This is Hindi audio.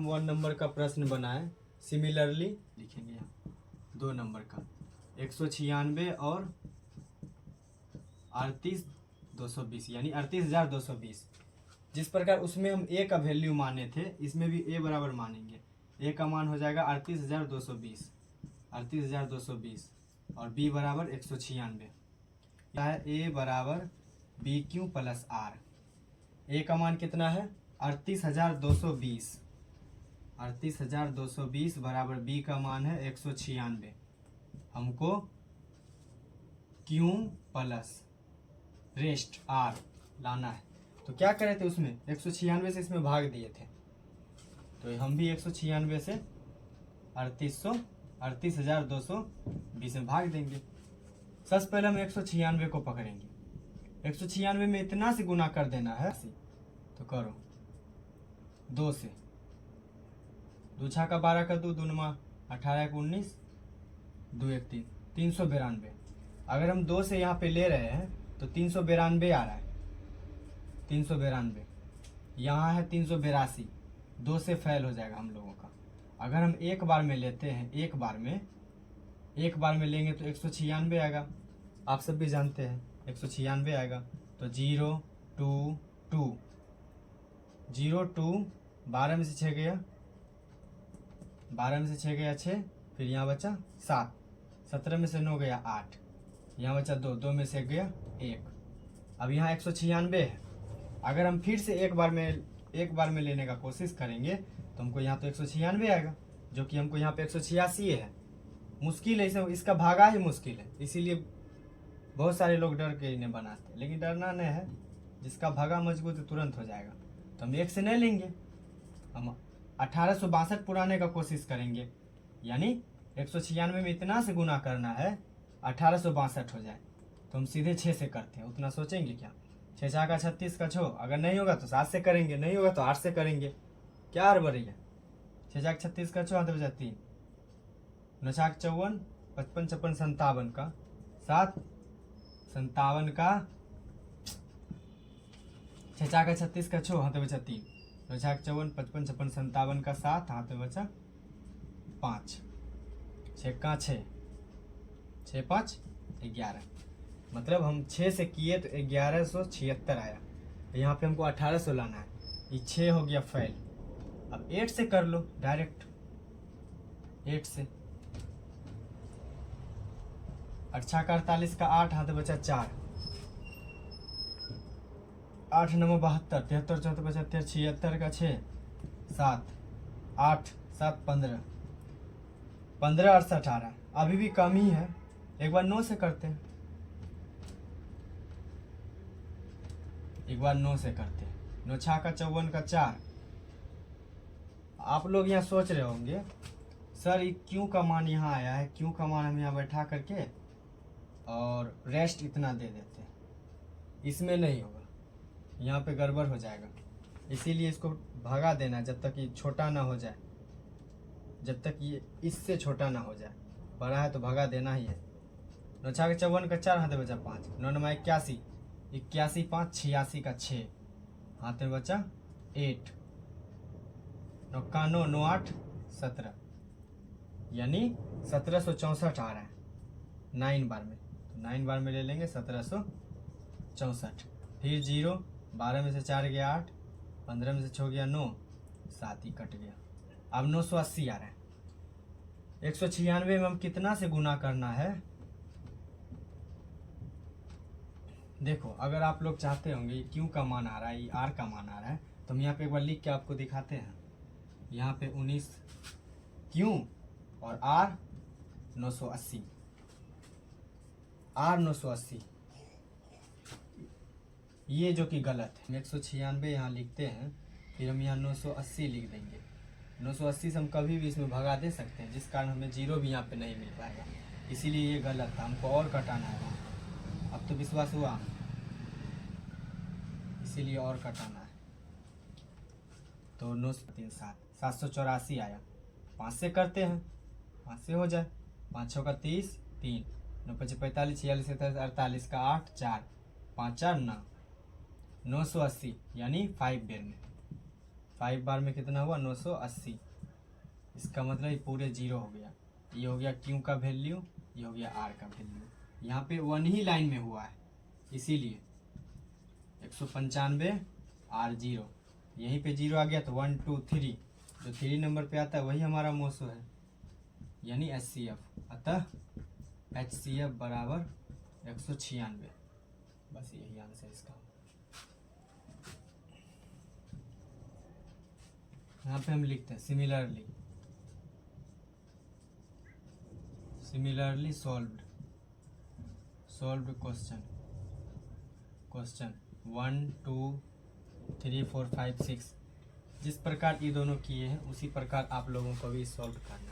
हम 1 नंबर का प्रश्न बनाए, सिमिलरली लिखेंगे यहाँ 2 नंबर का 196 और 38,220 यानी 38,220। जिस प्रकार उसमें हम ए का वैल्यू माने थे, इसमें भी ए बराबर मानेंगे। ए का मान हो जाएगा 38,220 और बी बराबर 196। ए बराबर बी क्यू प्लस आर। ए का मान कितना है 38,220 बराबर बी का मान है 196। हमको क्यू प्लस रेस्ट आर लाना है। तो क्या करे थे, उसमें 196 से इसमें भाग दिए थे, तो हम भी 196 से 38,220 में भाग देंगे। सबसे पहले हम 196 को पकड़ेंगे। 196 में इतना से गुना कर देना है, तो करो 2 से, 2 छक्का 12 का 2, 2 नमा 18 का 19, 2 1 3, 392। अगर हम 2 से यहाँ पे ले रहे हैं तो 392 आ रहा है, 392। यहाँ है 382, 2 से फेल हो जाएगा हम लोगों का। अगर हम एक बार में लेते हैं, एक बार में लेंगे तो 196 आएगा। आप सब भी जानते हैं 196 आएगा। तो 0 2 2 0 2, 12 में से 6 गया, 12 में से 6 गया 6, फिर यहाँ बचा 7, 17 में से 9 गया 8, यहाँ बचा 2, 2 में से गया 1। अब यहाँ 196 है। अगर हम फिर से एक बार में लेने का कोशिश करेंगे तो हमको यहाँ तो 196 आएगा, जो कि हमको यहाँ पे 186 है। मुश्किल है, इसका भागा ही मुश्किल है, इसीलिए बहुत सारे लोग डर के इन्हें बनाते हैं, लेकिन डरना नहीं है। जिसका भागा मजबूत तुरंत हो जाएगा। तो हम 1 से नहीं लेंगे, हम 1862 पुराने का कोशिश करेंगे, यानी 196 में इतना से गुना करना है 1862 हो जाए। तो हम सीधे 6 से करते हैं, उतना सोचेंगे क्या। 6 छक्का 36 का 6, अगर नहीं होगा तो 7 से करेंगे, नहीं होगा तो 8 से करेंगे। क्या हड़बड़ी है। 6 छक्का 36 का 6 हाथ बचा 3, 9 छक्का 54, 55 56 57 का 7, 57 का 6 छक्का 36 का 6 हाथ बचा 3, 9 छक्का 54, 55 56 57 का 7, हाथ में बचा 5, 6 का 6, 6 5 11। मतलब हम 6 से किए तो 1176 आया। यहाँ पे हमको 1800 लाना है, ये 6 हो गया फेल। अब 8 से कर लो डायरेक्ट, 8 से 8 का 48 का 8, हाथ बचा 4, 8 9 72, 73 74 75 76 का 6 7, 8 7 15, 15 68 आ रहा है। अभी भी कम ही है, एक बार 9 से करते हैं, एक बार 9 से करते हैं। 9 छक्का का 54 का 4। आप लोग यहाँ सोच रहे होंगे सर ये क्यों का मान यहाँ आया है, क्यों का मान हम यहाँ बैठा करके और रेस्ट इतना दे देते हैं। इसमें नहीं होगा, यहाँ पे गड़बड़ हो जाएगा। इसीलिए इसको भगा देना जब तक ये छोटा ना हो जाए, जब तक ये इससे छोटा ना हो जाए। बड़ा है तो भगा देना ही है। 9 छक्का 54 का 4, हाथ में बचा 5, 9 9 81, 81 5 86 का 6, हाथ में बचा 8, 9 का 9 9 8 17, यानी 1764 आ रहा है 9 बार में। तो 9 बार में ले लेंगे 1764। फिर 0, 12 में से 4 गया 8, 15 में से 6 गया 9, 7 ही कट गया। अब 980 आ रहा है। 196 में हम कितना से गुना करना है। देखो अगर आप लोग चाहते होंगे क्यू का मान आ रहा है, आर का मान आ रहा है, तो हम यहाँ पे एक बार लिख के आपको दिखाते हैं। यहाँ पे 19 क्यू और आर 980, आर 980, ये जो कि गलत है। 196 यहाँ लिखते हैं, फिर हम यहाँ 980 लिख देंगे। 980 से हम कभी भी इसमें भगा दे सकते हैं, जिस कारण हमें 0 भी यहाँ पे नहीं मिल पाएगा। इसीलिए ये गलत था, हमको और कटाना है। अब तो विश्वास हुआ, इसीलिए और कटाना है। तो 9 3 7 784 आया। 5 से करते हैं, 5 से हो जाए। 5 6 का 30, 3 9 5 45 46 47 48 का 8 4 5 4 9, 980 यानी 5 बेर में 5 बार में कितना हुआ 980। इसका मतलब ये पूरे 0 हो गया। ये हो गया Q का वैल्यू, ये हो गया R का वैल्यू। यहाँ पे 1 ही लाइन में हुआ है, इसीलिए 195 R0, यहीं पे 0 आ गया तो 1 2 3, जो 3 नंबर पे आता है वही हमारा मोसो है, यानी HCF। अतः HCF बराबर 196। बस यही आंसर इसका। यहाँ पे हम लिखते हैं सिमिलरली सॉल्व्ड क्वेश्चन 1 2 3 4 5 6। जिस प्रकार ये दोनों किए हैं उसी प्रकार आप लोगों को भी सॉल्व करना है।